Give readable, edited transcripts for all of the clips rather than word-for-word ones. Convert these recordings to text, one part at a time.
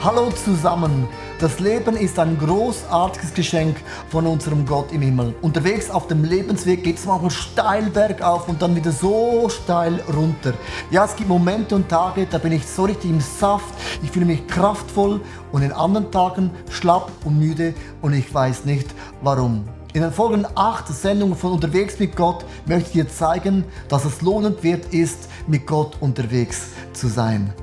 Hallo zusammen! Das Leben ist ein großartiges Geschenk von unserem Gott im Himmel. Unterwegs auf dem Lebensweg geht es manchmal steil bergauf und dann wieder so steil runter. Ja, es gibt Momente und Tage, da bin ich so richtig im Saft, ich fühle mich kraftvoll und in anderen Tagen schlapp und müde und ich weiß nicht warum. In den folgenden 8 Sendungen von Unterwegs mit Gott möchte ich dir zeigen, dass es lohnend wert ist, mit Gott unterwegs zu sein.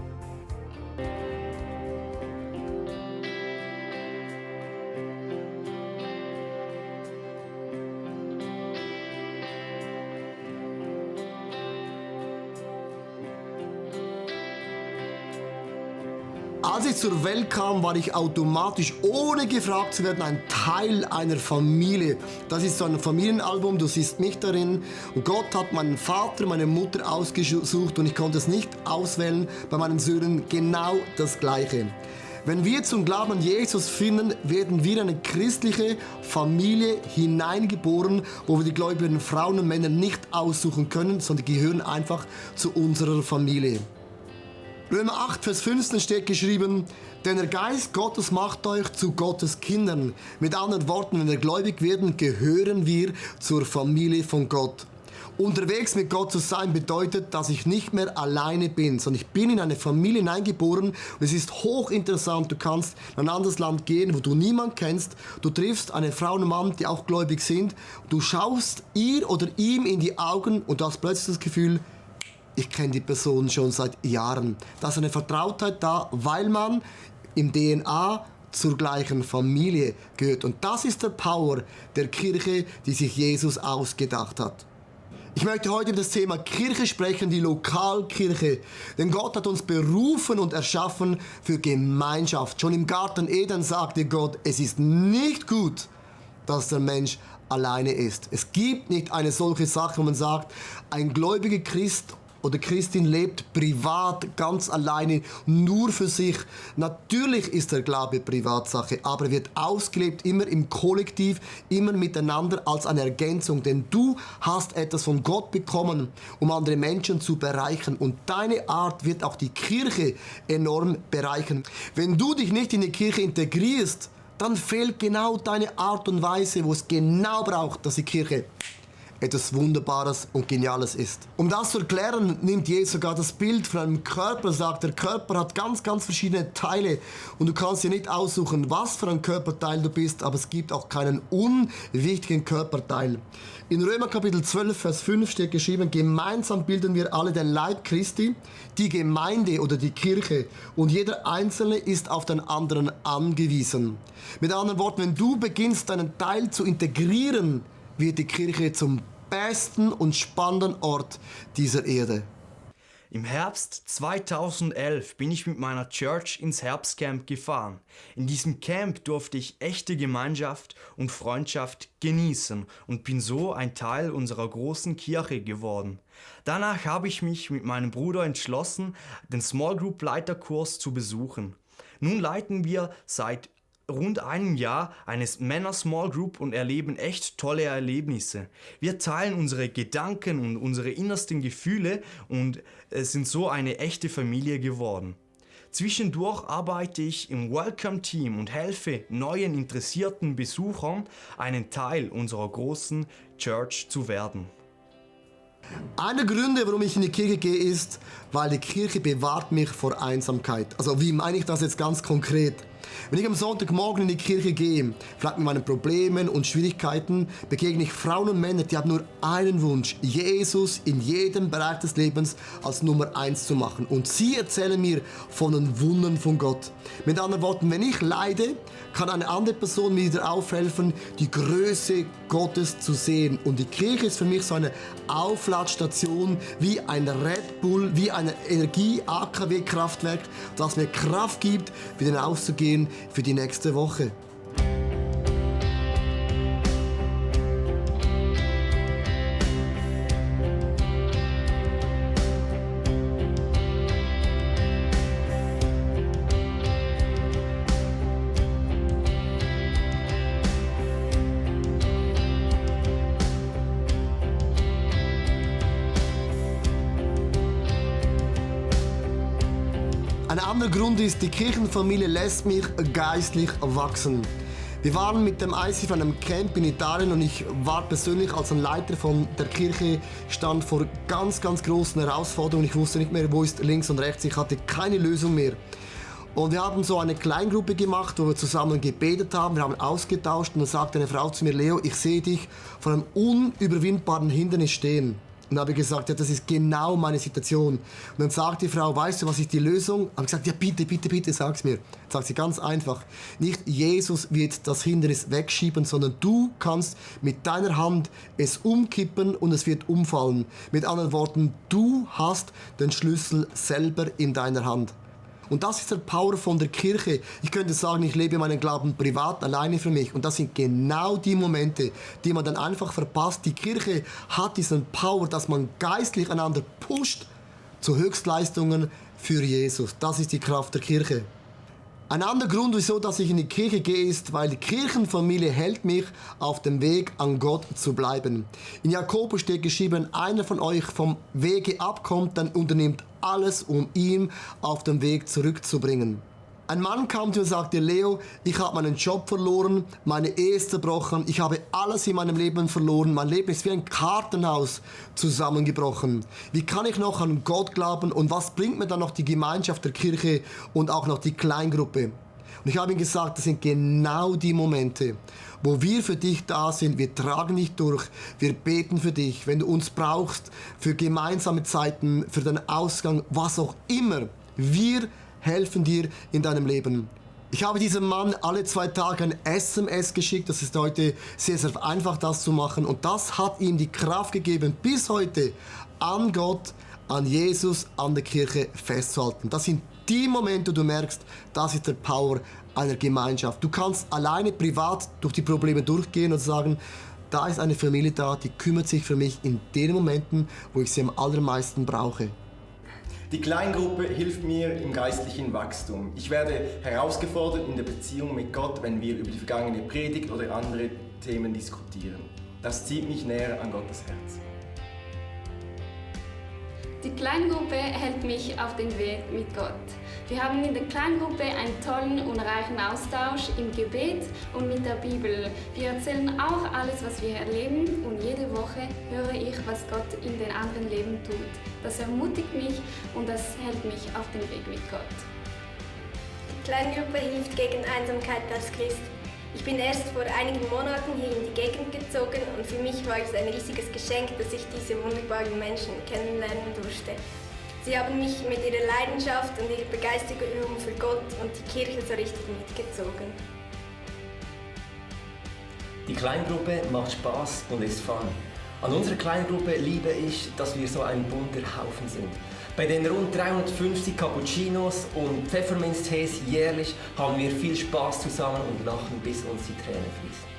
Als ich zur Welt kam, war ich automatisch, ohne gefragt zu werden, ein Teil einer Familie. Das ist so ein Familienalbum, du siehst mich darin. Und Gott hat meinen Vater, meine Mutter ausgesucht und ich konnte es nicht auswählen. Bei meinen Söhnen genau das Gleiche. Wenn wir zum Glauben an Jesus finden, werden wir in eine christliche Familie hineingeboren, wo wir die gläubigen Frauen und Männer nicht aussuchen können, sondern die gehören einfach zu unserer Familie. Römer 8, Vers 15 steht geschrieben, denn der Geist Gottes macht euch zu Gottes Kindern. Mit anderen Worten, wenn wir gläubig werden, gehören wir zur Familie von Gott. Unterwegs mit Gott zu sein bedeutet, dass ich nicht mehr alleine bin, sondern ich bin in eine Familie hineingeboren und es ist hochinteressant. Du kannst in ein anderes Land gehen, wo du niemanden kennst. Du triffst eine Frau und einen Mann, die auch gläubig sind. Du schaust ihr oder ihm in die Augen und du hast plötzlich das Gefühl, ich kenne die Person schon seit Jahren. Da ist eine Vertrautheit da, weil man im DNA zur gleichen Familie gehört. Und das ist der Power der Kirche, die sich Jesus ausgedacht hat. Ich möchte heute über das Thema Kirche sprechen, die Lokalkirche. Denn Gott hat uns berufen und erschaffen für Gemeinschaft. Schon im Garten Eden sagte Gott, es ist nicht gut, dass der Mensch alleine ist. Es gibt nicht eine solche Sache, wo man sagt, ein gläubiger Christ oder Christin lebt privat, ganz alleine, nur für sich. Natürlich ist der Glaube Privatsache, aber er wird ausgelebt immer im Kollektiv, immer miteinander als eine Ergänzung. Denn du hast etwas von Gott bekommen, um andere Menschen zu bereichern. Und deine Art wird auch die Kirche enorm bereichern. Wenn du dich nicht in die Kirche integrierst, dann fehlt genau deine Art und Weise, wo es genau braucht, dass die Kirche etwas Wunderbares und Geniales ist. Um das zu erklären, nimmt Jesus sogar das Bild von einem Körper, sagt, der Körper hat ganz verschiedene Teile und du kannst dir nicht aussuchen, was für ein Körperteil du bist, aber es gibt auch keinen unwichtigen Körperteil. In Römer Kapitel 12, Vers 5 steht geschrieben, gemeinsam bilden wir alle den Leib Christi, die Gemeinde oder die Kirche und jeder Einzelne ist auf den anderen angewiesen. Mit anderen Worten, wenn du beginnst, deinen Teil zu integrieren, wird die Kirche zum besten und spannenden Ort dieser Erde. Im Herbst 2011 bin ich mit meiner Church ins Herbstcamp gefahren. In diesem Camp durfte ich echte Gemeinschaft und Freundschaft genießen und bin so ein Teil unserer großen Kirche geworden. Danach habe ich mich mit meinem Bruder entschlossen, den Small Group Leiterkurs zu besuchen. Nun leiten wir seit rund einem Jahr eine Männer Small Group und erleben echt tolle Erlebnisse. Wir teilen unsere Gedanken und unsere innersten Gefühle und sind so eine echte Familie geworden. Zwischendurch arbeite ich im Welcome Team und helfe neuen interessierten Besuchern, einen Teil unserer großen Church zu werden. Einer der Gründe, warum ich in die Kirche gehe, ist, weil die Kirche bewahrt mich vor Einsamkeit. Also wie meine ich das jetzt ganz konkret? Wenn ich am Sonntagmorgen in die Kirche gehe, vielleicht mit meinen Problemen und Schwierigkeiten, begegne ich Frauen und Männer, die haben nur einen Wunsch, Jesus in jedem Bereich des Lebens als Nummer 1 zu machen. Und sie erzählen mir von den Wundern von Gott. Mit anderen Worten, wenn ich leide, kann eine andere Person mir wieder aufhelfen, die Größe Gottes zu sehen. Und die Kirche ist für mich so eine Aufladstation, wie ein Red Bull, wie ein Energie-AKW-Kraftwerk, das mir Kraft gibt, wieder rauszugehen für die nächste Woche. Ein Ein anderer Grund ist, die Kirchenfamilie lässt mich geistlich wachsen. Wir waren mit dem ICF an einem Camp in Italien und ich war persönlich als ein Leiter von der Kirche, stand vor ganz großen Herausforderungen. Ich wusste nicht mehr, wo ist links und rechts. Ich hatte keine Lösung mehr. Und wir haben so eine Kleingruppe gemacht, wo wir zusammen gebetet haben. Wir haben ausgetauscht und dann sagte eine Frau zu mir: Leo, ich sehe dich vor einem unüberwindbaren Hindernis stehen. Und dann habe ich gesagt, ja, das ist genau meine Situation. Und dann sagt die Frau: weißt du, was ist die Lösung? Habe ich gesagt, ja, bitte, sag's mir. Dann sagt sie ganz einfach: nicht Jesus wird das Hindernis wegschieben, sondern du kannst mit deiner Hand es umkippen und es wird umfallen. Mit anderen Worten, du hast den Schlüssel selber in deiner Hand. Und das ist der Power von der Kirche. Ich könnte sagen, ich lebe meinen Glauben privat, alleine für mich. Und das sind genau die Momente, die man dann einfach verpasst. Die Kirche hat diesen Power, dass man geistlich einander pusht zu Höchstleistungen für Jesus. Das ist die Kraft der Kirche. Ein anderer Grund, wieso dass ich in die Kirche gehe, ist, weil die Kirchenfamilie hält mich auf dem Weg, an Gott zu bleiben. In Jakobus steht geschrieben: einer von euch vom Wege abkommt, dann unternimmt alles, um ihn auf den Weg zurückzubringen. Ein Mann kam zu mir und sagte: Leo, ich habe meinen Job verloren, meine Ehe ist zerbrochen, ich habe alles in meinem Leben verloren, mein Leben ist wie ein Kartenhaus zusammengebrochen. Wie kann ich noch an Gott glauben und was bringt mir dann noch die Gemeinschaft der Kirche und auch noch die Kleingruppe? Und ich habe ihm gesagt, das sind genau die Momente, wo wir für dich da sind. Wir tragen dich durch, wir beten für dich, wenn du uns brauchst, für gemeinsame Zeiten, für den Ausgang, was auch immer. Wir helfen dir in deinem Leben. Ich habe diesem Mann alle 2 Tage ein SMS geschickt. Das ist heute sehr einfach, das zu machen. Und das hat ihm die Kraft gegeben, bis heute an Gott, an Jesus, an der Kirche festzuhalten. Das sind die Momente, wo du merkst, das ist der Power einer Gemeinschaft. Du kannst alleine privat durch die Probleme durchgehen und sagen: da ist eine Familie da, die kümmert sich für mich in den Momenten, wo ich sie am allermeisten brauche. Die Kleingruppe hilft mir im geistlichen Wachstum. Ich werde herausgefordert in der Beziehung mit Gott, wenn wir über die vergangene Predigt oder andere Themen diskutieren. Das zieht mich näher an Gottes Herz. Die Kleingruppe hält mich auf den Weg mit Gott. Wir haben in der Kleingruppe einen tollen und reichen Austausch im Gebet und mit der Bibel. Wir erzählen auch alles, was wir erleben, und jede Woche höre ich, was Gott in den anderen Leben tut. Das ermutigt mich und das hält mich auf den Weg mit Gott. Die Kleingruppe hilft gegen Einsamkeit als Christ. Ich bin erst vor einigen Monaten hier in die Gegend gezogen und für mich war es ein riesiges Geschenk, dass ich diese wunderbaren Menschen kennenlernen durfte. Sie haben mich mit ihrer Leidenschaft und ihrer Begeisterung für Gott und die Kirche so richtig mitgezogen. Die Kleingruppe macht Spaß und ist fun. An unserer Kleingruppe liebe ich, dass wir so ein bunter Haufen sind. Bei den rund 350 Cappuccinos und Pfefferminztees jährlich haben wir viel Spaß zusammen und lachen, bis uns die Tränen fließen.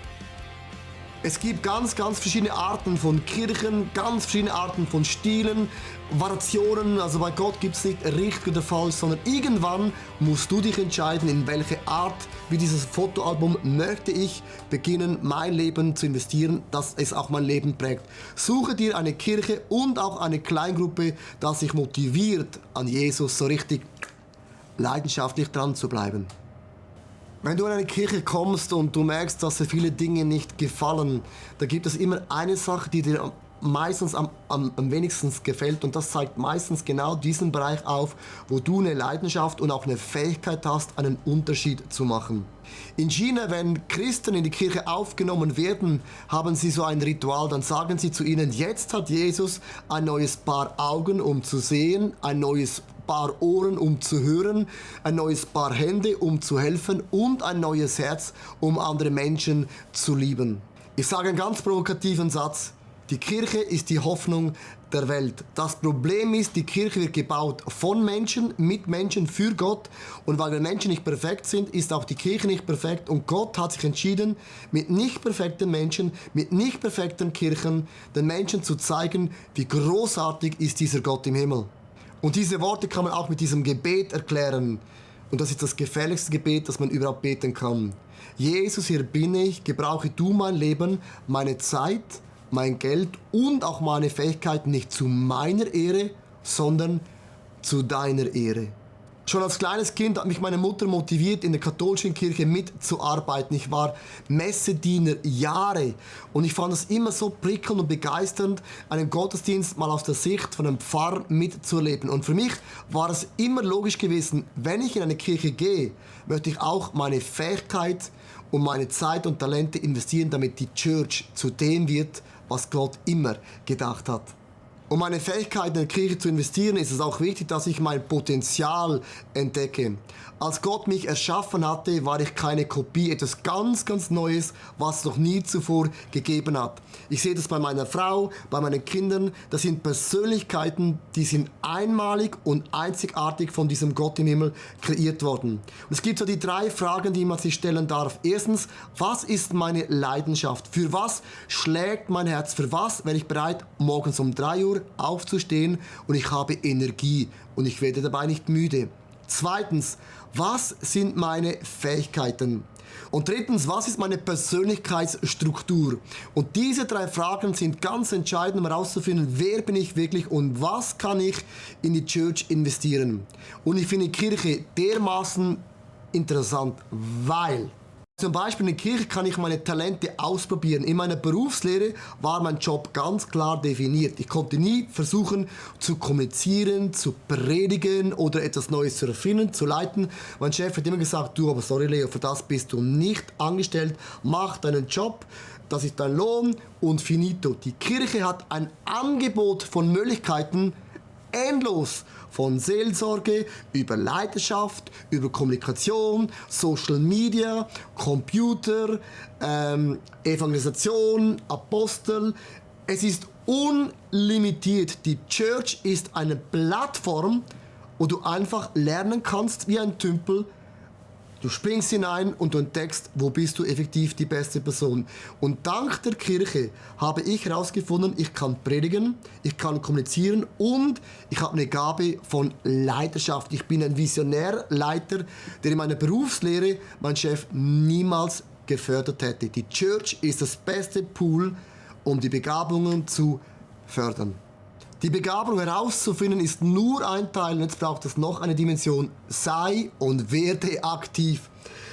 Es gibt ganz verschiedene Arten von Kirchen, ganz verschiedene Arten von Stilen, Variationen. Also bei Gott gibt es nicht richtig oder falsch, sondern irgendwann musst du dich entscheiden, in welche Art, wie dieses Fotoalbum, möchte ich beginnen, mein Leben zu investieren, dass es auch mein Leben prägt. Suche dir eine Kirche und auch eine Kleingruppe, das sich motiviert, an Jesus so richtig leidenschaftlich dran zu bleiben. Wenn du in eine Kirche kommst und du merkst, dass dir viele Dinge nicht gefallen, da gibt es immer eine Sache, die dir meistens am wenigsten gefällt, und das zeigt meistens genau diesen Bereich auf, wo du eine Leidenschaft und auch eine Fähigkeit hast, einen Unterschied zu machen. In China, wenn Christen in die Kirche aufgenommen werden, haben sie so ein Ritual, dann sagen sie zu ihnen: jetzt hat Jesus ein neues Paar Augen, um zu sehen, ein neues Paar Ohren, um zu hören, ein neues Paar Hände, um zu helfen, und ein neues Herz, um andere Menschen zu lieben. Ich sage einen ganz provokativen Satz: Die Kirche ist die Hoffnung der Welt. Das Problem ist, die Kirche wird gebaut von Menschen, mit Menschen, für Gott. Und weil wir Menschen nicht perfekt sind, ist auch die Kirche nicht perfekt. Und Gott hat sich entschieden, mit nicht perfekten Menschen, mit nicht perfekten Kirchen, den Menschen zu zeigen, wie großartig ist dieser Gott im Himmel. Und diese Worte kann man auch mit diesem Gebet erklären. Und das ist das gefährlichste Gebet, das man überhaupt beten kann. Jesus, hier bin ich, gebrauche du mein Leben, meine Zeit, mein Geld und auch meine Fähigkeiten nicht zu meiner Ehre, sondern zu deiner Ehre. Schon als kleines Kind hat mich meine Mutter motiviert, in der katholischen Kirche mitzuarbeiten. Ich war Messediener Jahre und ich fand es immer so prickelnd und begeisternd, einen Gottesdienst mal aus der Sicht von einem Pfarrer mitzuerleben. Und für mich war es immer logisch gewesen, wenn ich in eine Kirche gehe, möchte ich auch meine Fähigkeit und meine Zeit und Talente investieren, damit die Church zu dem wird, was Gott immer gedacht hat. Um meine Fähigkeit in der Kirche zu investieren, ist es auch wichtig, dass ich mein Potenzial entdecke. Als Gott mich erschaffen hatte, war ich keine Kopie, etwas ganz, ganz Neues, was es noch nie zuvor gegeben hat. Ich sehe das bei meiner Frau, bei meinen Kindern. Das sind Persönlichkeiten, die sind einmalig und einzigartig von diesem Gott im Himmel kreiert worden. Und es gibt so die 3 Fragen, die man sich stellen darf. Erstens, was ist meine Leidenschaft? Für was schlägt mein Herz? Für was wäre ich bereit, morgens um 3 Uhr aufzustehen und ich habe Energie und ich werde dabei nicht müde? Zweitens, was sind meine Fähigkeiten? Und drittens, was ist meine Persönlichkeitsstruktur? Und diese 3 Fragen sind ganz entscheidend, um herauszufinden, wer bin ich wirklich und was kann ich in die Church investieren. Und ich finde die Kirche dermaßen interessant, weil zum Beispiel in der Kirche kann ich meine Talente ausprobieren. In meiner Berufslehre war mein Job ganz klar definiert. Ich konnte nie versuchen zu kommunizieren, zu predigen oder etwas Neues zu erfinden, zu leiten. Mein Chef hat immer gesagt, du, aber sorry Leo, für das bist du nicht angestellt. Mach deinen Job, das ist dein Lohn und finito. Die Kirche hat ein Angebot von Möglichkeiten, endlos. Von Seelsorge, über Leiterschaft, über Kommunikation, Social Media, Computer, Evangelisation, Apostel. Es ist unlimitiert. Die Church ist eine Plattform, wo du einfach lernen kannst wie ein Tümpel. Du springst hinein und du entdeckst, wo bist du effektiv die beste Person. Und dank der Kirche habe ich herausgefunden, ich kann predigen, ich kann kommunizieren und ich habe eine Gabe von Leiterschaft. Ich bin ein Visionärleiter, der in meiner Berufslehre mein Chef niemals gefördert hätte. Die Church ist das beste Pool, um die Begabungen zu fördern. Die Begabung herauszufinden ist nur ein Teil und jetzt braucht es noch eine Dimension. Sei und werde aktiv.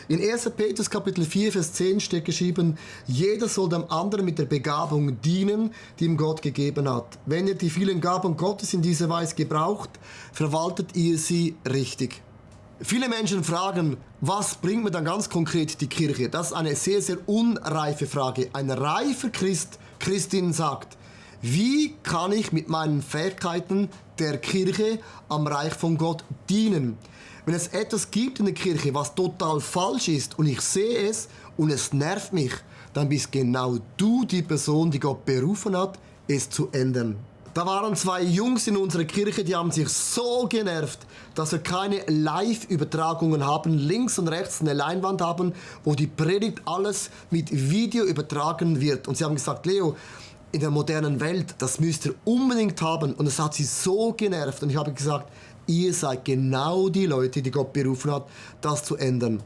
In 1. Petrus Kapitel 4, Vers 10 steht geschrieben, jeder soll dem anderen mit der Begabung dienen, die ihm Gott gegeben hat. Wenn ihr die vielen Gaben Gottes in dieser Weise gebraucht, verwaltet ihr sie richtig. Viele Menschen fragen, was bringt mir dann ganz konkret die Kirche? Das ist eine sehr, sehr unreife Frage. Ein reifer Christin sagt, wie kann ich mit meinen Fähigkeiten der Kirche am Reich von Gott dienen? Wenn es etwas gibt in der Kirche, was total falsch ist und ich sehe es und es nervt mich, dann bist genau du die Person, die Gott berufen hat, es zu ändern. Da waren 2 Jungs in unserer Kirche, die haben sich so genervt, dass wir keine Live-Übertragungen haben, links und rechts eine Leinwand haben, wo die Predigt alles mit Video übertragen wird. Und sie haben gesagt, Leo, in der modernen Welt, das müsst ihr unbedingt haben. Und es hat sie so genervt. Und ich habe gesagt, ihr seid genau die Leute, die Gott berufen hat, das zu ändern.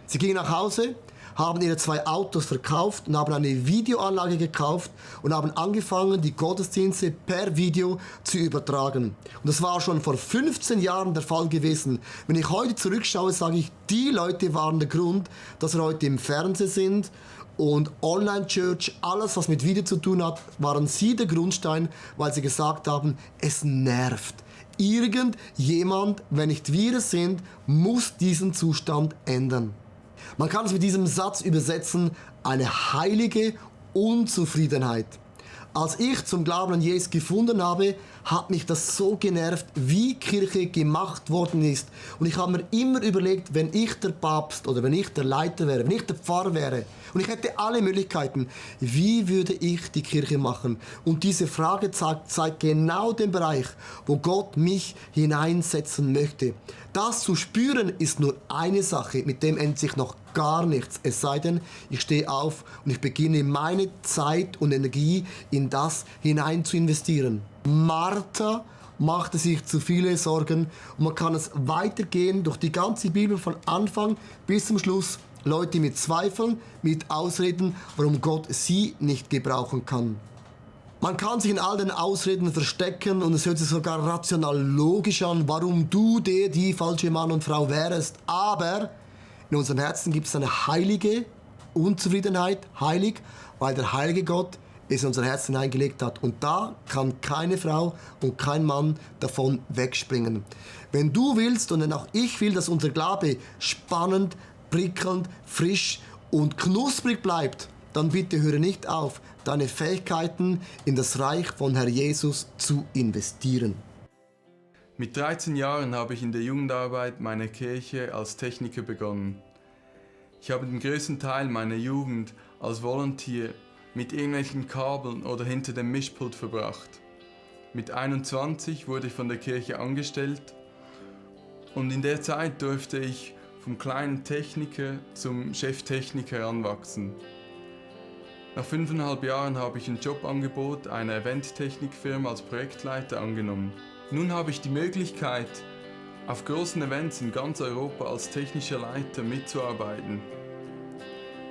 Sie gingen nach Hause, haben ihre 2 Autos verkauft und haben eine Videoanlage gekauft und haben angefangen, die Gottesdienste per Video zu übertragen. Und das war schon vor 15 Jahren der Fall gewesen. Wenn ich heute zurückschaue, sage ich, die Leute waren der Grund, dass wir heute im Fernsehen sind. Und Online-Church, alles was mit Video zu tun hat, waren sie der Grundstein, weil sie gesagt haben, es nervt. Irgendjemand, wenn nicht wir es sind, muss diesen Zustand ändern. Man kann es mit diesem Satz übersetzen, eine heilige Unzufriedenheit. Als ich zum Glauben an Jesus gefunden habe, hat mich das so genervt, wie Kirche gemacht worden ist. Und ich habe mir immer überlegt, wenn ich der Papst oder wenn ich der Leiter wäre, wenn ich der Pfarrer wäre und ich hätte alle Möglichkeiten, wie würde ich die Kirche machen? Und diese Frage zeigt genau den Bereich, wo Gott mich hineinsetzen möchte. Das zu spüren ist nur eine Sache, mit dem ändert sich noch gar nichts. Es sei denn, ich stehe auf und ich beginne meine Zeit und Energie in das hinein zu investieren. Martha machte sich zu viele Sorgen und man kann es weitergehen durch die ganze Bibel von Anfang bis zum Schluss. Leute mit Zweifeln, mit Ausreden, warum Gott sie nicht gebrauchen kann. Man kann sich in all den Ausreden verstecken und es hört sich sogar rational logisch an, warum du die falsche Mann und Frau wärst. Aber in unserem Herzen gibt es eine heilige Unzufriedenheit, heilig, weil der heilige Gott es in unser Herz hineingelegt hat. Und da kann keine Frau und kein Mann davon wegspringen. Wenn du willst und wenn auch ich will, dass unser Glaube spannend, prickelnd, frisch und knusprig bleibt, dann bitte höre nicht auf, deine Fähigkeiten in das Reich von Herr Jesus zu investieren. Mit 13 Jahren habe ich in der Jugendarbeit meiner Kirche als Techniker begonnen. Ich habe den größten Teil meiner Jugend als Volunteer mit irgendwelchen Kabeln oder hinter dem Mischpult verbracht. Mit 21 wurde ich von der Kirche angestellt und in der Zeit durfte ich vom kleinen Techniker zum Cheftechniker heranwachsen. Nach 5,5 Jahren habe ich ein Jobangebot einer Eventtechnikfirma als Projektleiter angenommen. Nun habe ich die Möglichkeit, auf großen Events in ganz Europa als technischer Leiter mitzuarbeiten.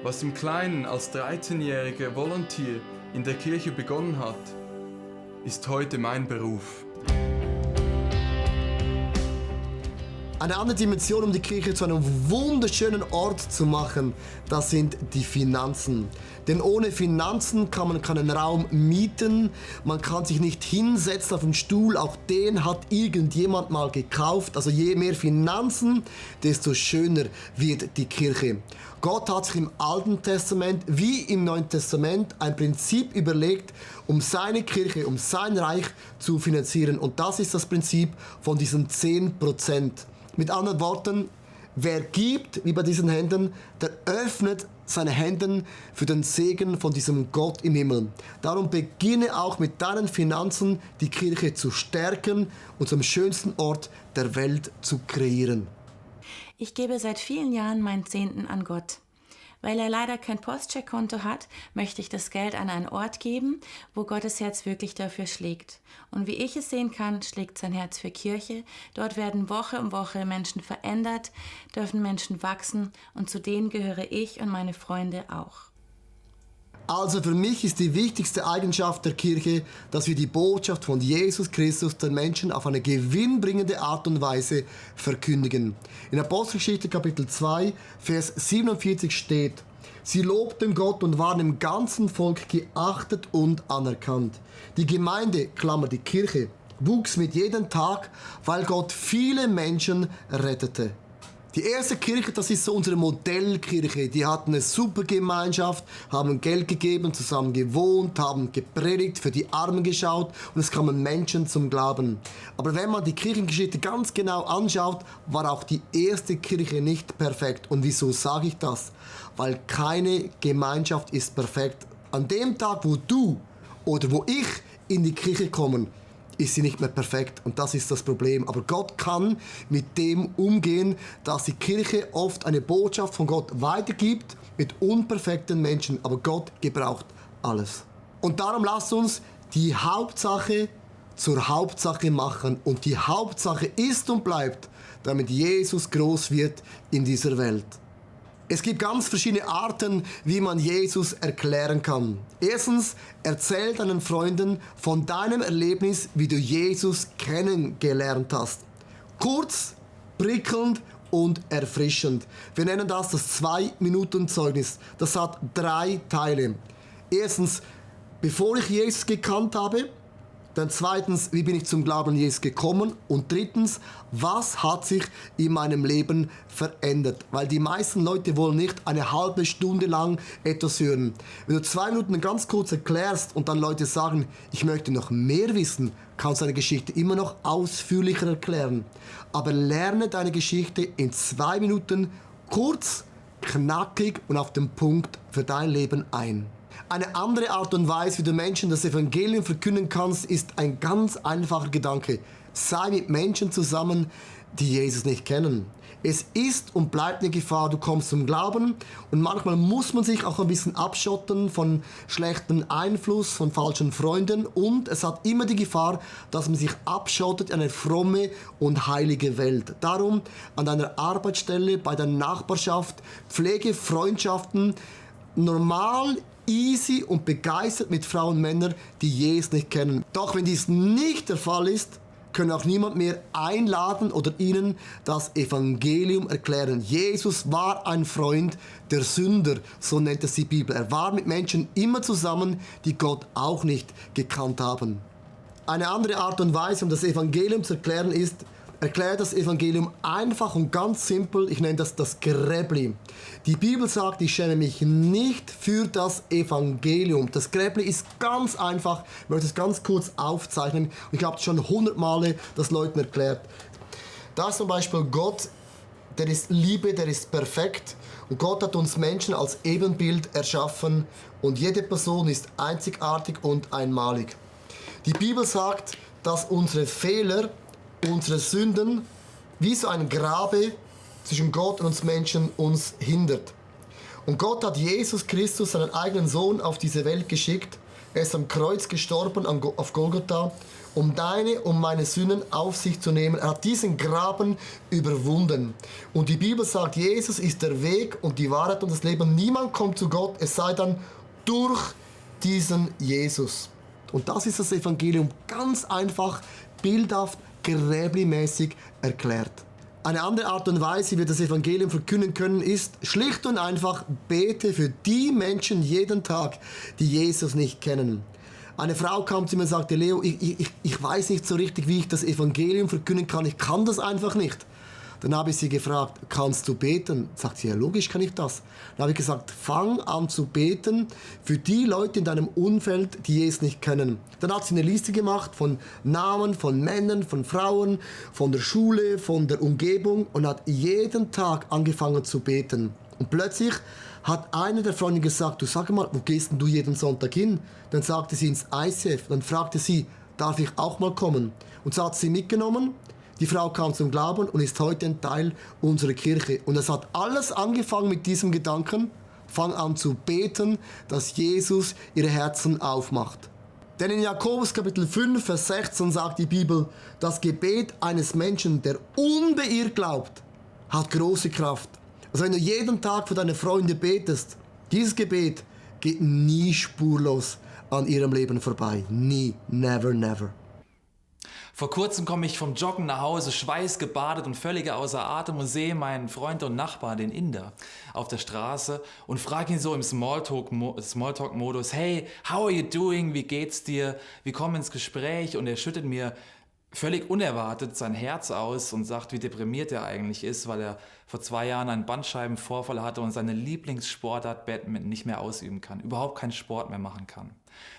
Was im Kleinen als 13-jähriger Volunteer in der Kirche begonnen hat, ist heute mein Beruf. Eine andere Dimension, um die Kirche zu einem wunderschönen Ort zu machen, das sind die Finanzen. Denn ohne Finanzen kann man keinen Raum mieten, man kann sich nicht hinsetzen auf den Stuhl, auch den hat irgendjemand mal gekauft. Also je mehr Finanzen, desto schöner wird die Kirche. Gott hat sich im Alten Testament wie im Neuen Testament ein Prinzip überlegt, um seine Kirche, um sein Reich zu finanzieren. Und das ist das Prinzip von diesen 10%. Mit anderen Worten, wer gibt, wie bei diesen Händen, der öffnet seine Hände für den Segen von diesem Gott im Himmel. Darum beginne auch mit deinen Finanzen die Kirche zu stärken und zum schönsten Ort der Welt zu kreieren. Ich gebe seit vielen Jahren meinen Zehnten an Gott. Weil er leider kein Postcheckkonto hat, möchte ich das Geld an einen Ort geben, wo Gottes Herz wirklich dafür schlägt. Und wie ich es sehen kann, schlägt sein Herz für Kirche. Dort werden Woche um Woche Menschen verändert, dürfen Menschen wachsen und zu denen gehöre ich und meine Freunde auch. Also für mich ist die wichtigste Eigenschaft der Kirche, dass wir die Botschaft von Jesus Christus den Menschen auf eine gewinnbringende Art und Weise verkündigen. In Apostelgeschichte Kapitel 2, Vers 47 steht: Sie lobten Gott und waren im ganzen Volk geachtet und anerkannt. Die Gemeinde, Klammer die Kirche, wuchs mit jedem Tag, weil Gott viele Menschen rettete. Die erste Kirche, das ist so unsere Modellkirche. Die hatten eine super Gemeinschaft, haben Geld gegeben, zusammen gewohnt, haben gepredigt, für die Armen geschaut und es kamen Menschen zum Glauben. Aber wenn man die Kirchengeschichte ganz genau anschaut, war auch die erste Kirche nicht perfekt. Und wieso sage ich das? Weil keine Gemeinschaft ist perfekt. An dem Tag, wo du oder wo ich in die Kirche komme, ist sie nicht mehr perfekt und das ist das Problem. Aber Gott kann mit dem umgehen, dass die Kirche oft eine Botschaft von Gott weitergibt mit unperfekten Menschen. Aber Gott gebraucht alles. Und darum lasst uns die Hauptsache zur Hauptsache machen. Und die Hauptsache ist und bleibt, damit Jesus groß wird in dieser Welt. Es gibt ganz verschiedene Arten, wie man Jesus erklären kann. Erstens, erzähl deinen Freunden von deinem Erlebnis, wie du Jesus kennengelernt hast. Kurz, prickelnd und erfrischend. Wir nennen das 2-Minuten-Zeugnis. Das hat 3 Teile. Erstens, bevor ich Jesus gekannt habe. Dann zweitens, wie bin ich zum Glauben an Jesus gekommen? Und drittens, was hat sich in meinem Leben verändert? Weil die meisten Leute wollen nicht eine halbe Stunde lang etwas hören. Wenn du 2 Minuten ganz kurz erklärst und dann Leute sagen, ich möchte noch mehr wissen, kannst du deine Geschichte immer noch ausführlicher erklären. Aber lerne deine Geschichte in 2 Minuten kurz, knackig und auf den Punkt für dein Leben ein. Eine andere Art und Weise, wie du Menschen das Evangelium verkünden kannst, ist ein ganz einfacher Gedanke. Sei mit Menschen zusammen, die Jesus nicht kennen. Es ist und bleibt eine Gefahr, du kommst zum Glauben und manchmal muss man sich auch ein bisschen abschotten von schlechtem Einfluss, von falschen Freunden und es hat immer die Gefahr, dass man sich abschottet in eine fromme und heilige Welt. Darum an deiner Arbeitsstelle, bei deiner Nachbarschaft, pflege Freundschaften normal easy und begeistert mit Frauen und Männern, die Jesus nicht kennen. Doch wenn dies nicht der Fall ist, können auch niemand mehr einladen oder ihnen das Evangelium erklären. Jesus war ein Freund der Sünder, so nennt es die Bibel. Er war mit Menschen immer zusammen, die Gott auch nicht gekannt haben. Eine andere Art und Weise, um das Evangelium zu erklären, ist, erklärt das Evangelium einfach und ganz simpel. Ich nenne das Gräbli. Die Bibel sagt, ich schäme mich nicht für das Evangelium. Das Gräbli ist ganz einfach. Ich möchte es ganz kurz aufzeichnen. Ich habe es schon 100 Male das Leuten erklärt. Da ist zum Beispiel Gott, der ist Liebe, der ist perfekt. Und Gott hat uns Menschen als Ebenbild erschaffen. Und jede Person ist einzigartig und einmalig. Die Bibel sagt, dass unsere Fehler, unsere Sünden, wie so ein Grabe zwischen Gott und uns Menschen uns hindert. Und Gott hat Jesus Christus, seinen eigenen Sohn, auf diese Welt geschickt. Er ist am Kreuz gestorben, auf Golgotha, um deine und meine Sünden auf sich zu nehmen. Er hat diesen Graben überwunden. Und die Bibel sagt, Jesus ist der Weg und die Wahrheit und das Leben. Niemand kommt zu Gott, es sei dann durch diesen Jesus. Und das ist das Evangelium, ganz einfach, bildhaft, gräblimäßig erklärt. Eine andere Art und Weise, wie wir das Evangelium verkünden können, ist schlicht und einfach, bete für die Menschen jeden Tag, die Jesus nicht kennen. Eine Frau kam zu mir und sagte, Leo, ich weiß nicht so richtig, wie ich das Evangelium verkünden kann. Ich kann das einfach nicht. Dann habe ich sie gefragt, kannst du beten? Sagt sie, ja logisch kann ich das. Dann habe ich gesagt, fang an zu beten für die Leute in deinem Umfeld, die Jesus nicht kennen. Dann hat sie eine Liste gemacht von Namen, von Männern, von Frauen, von der Schule, von der Umgebung und hat jeden Tag angefangen zu beten. Und plötzlich hat eine der Freunde gesagt, du sag mal, wo gehst denn du jeden Sonntag hin? Dann sagte sie ins ICF. Dann fragte sie, darf ich auch mal kommen? Und so hat sie mitgenommen. Die Frau kam zum Glauben und ist heute ein Teil unserer Kirche. Und es hat alles angefangen mit diesem Gedanken, fang an zu beten, dass Jesus ihre Herzen aufmacht. Denn in Jakobus Kapitel 5, Vers 16 sagt die Bibel, das Gebet eines Menschen, der unbeirrt glaubt, hat große Kraft. Also wenn du jeden Tag für deine Freunde betest, dieses Gebet geht nie spurlos an ihrem Leben vorbei. Nie, never, never. Vor kurzem komme ich vom Joggen nach Hause, schweißgebadet und völlig außer Atem und sehe meinen Freund und Nachbar, den Inder, auf der Straße und frage ihn so im Smalltalk-Modus, hey, how are you doing, wie geht's dir, wir kommen ins Gespräch und er schüttet mir völlig unerwartet sein Herz aus und sagt, wie deprimiert er eigentlich ist, weil er vor 2 Jahren einen Bandscheibenvorfall hatte und seine Lieblingssportart Badminton nicht mehr ausüben kann, überhaupt keinen Sport mehr machen kann.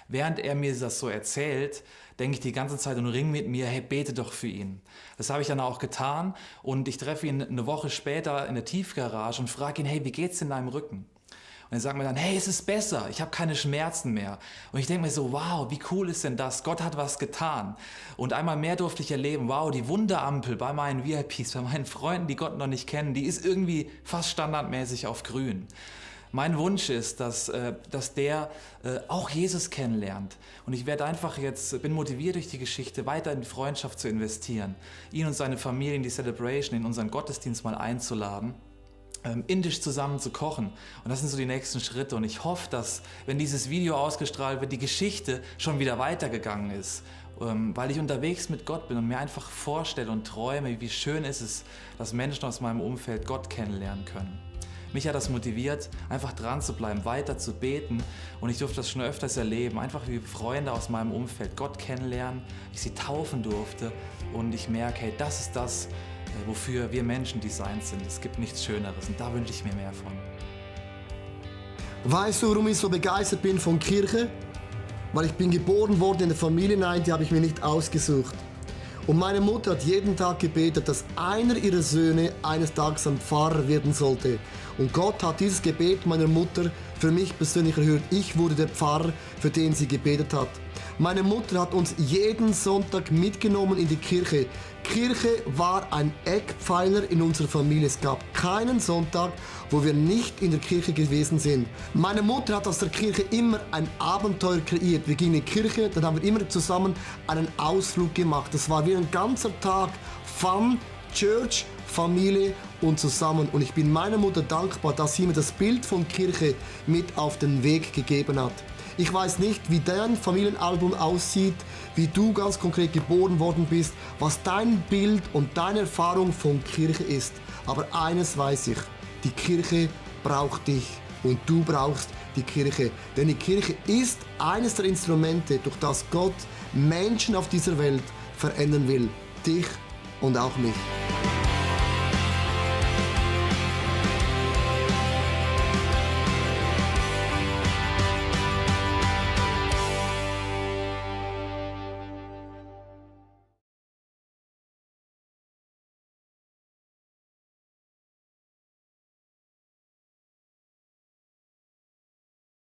Während er mir das so erzählt, denke ich die ganze Zeit und ring mit mir, hey, bete doch für ihn. Das habe ich dann auch getan und ich treffe ihn eine Woche später in der Tiefgarage und frage ihn, hey, wie geht's in deinem Rücken? Und er sagt mir dann, hey, es ist besser, ich habe keine Schmerzen mehr. Und ich denke mir so, wow, wie cool ist denn das? Gott hat was getan. Und einmal mehr durfte ich erleben, wow, die Wunderampel bei meinen VIPs, bei meinen Freunden, die Gott noch nicht kennen, die ist irgendwie fast standardmäßig auf grün. Mein Wunsch ist, dass der auch Jesus kennenlernt. Und ich werde einfach jetzt, bin motiviert durch die Geschichte, weiter in die Freundschaft zu investieren, ihn und seine Familie in die Celebration, in unseren Gottesdienst mal einzuladen, indisch zusammen zu kochen. Und das sind so die nächsten Schritte. Und ich hoffe, dass, wenn dieses Video ausgestrahlt wird, die Geschichte schon wieder weitergegangen ist. Weil ich unterwegs mit Gott bin und mir einfach vorstelle und träume, wie schön ist es, dass Menschen aus meinem Umfeld Gott kennenlernen können. Mich hat das motiviert, einfach dran zu bleiben, weiter zu beten und ich durfte das schon öfters erleben, einfach wie Freunde aus meinem Umfeld Gott kennenlernen, ich sie taufen durfte und ich merke, hey, das ist das, wofür wir Menschen designt sind. Es gibt nichts Schöneres und da wünsche ich mir mehr von. Weißt du, warum ich so begeistert bin von Kirche? Weil ich bin geboren worden in der Familie hinein, die habe ich mir nicht ausgesucht. Und meine Mutter hat jeden Tag gebetet, dass einer ihrer Söhne eines Tages ein Pfarrer werden sollte. Und Gott hat dieses Gebet meiner Mutter für mich persönlich erhört. Ich wurde der Pfarrer, für den sie gebetet hat. Meine Mutter hat uns jeden Sonntag mitgenommen in die Kirche. Kirche war ein Eckpfeiler in unserer Familie. Es gab keinen Sonntag, wo wir nicht in der Kirche gewesen sind. Meine Mutter hat aus der Kirche immer ein Abenteuer kreiert. Wir gingen in die Kirche, dann haben wir immer zusammen einen Ausflug gemacht. Das war wie ein ganzer Tag Fun, Church, Familie und zusammen. Und ich bin meiner Mutter dankbar, dass sie mir das Bild von Kirche mit auf den Weg gegeben hat. Ich weiß nicht, wie dein Familienalbum aussieht, wie du ganz konkret geboren worden bist, was dein Bild und deine Erfahrung von Kirche ist. Aber eines weiß ich, die Kirche braucht dich und du brauchst die Kirche. Denn die Kirche ist eines der Instrumente, durch das Gott Menschen auf dieser Welt verändern will. Dich und auch mich.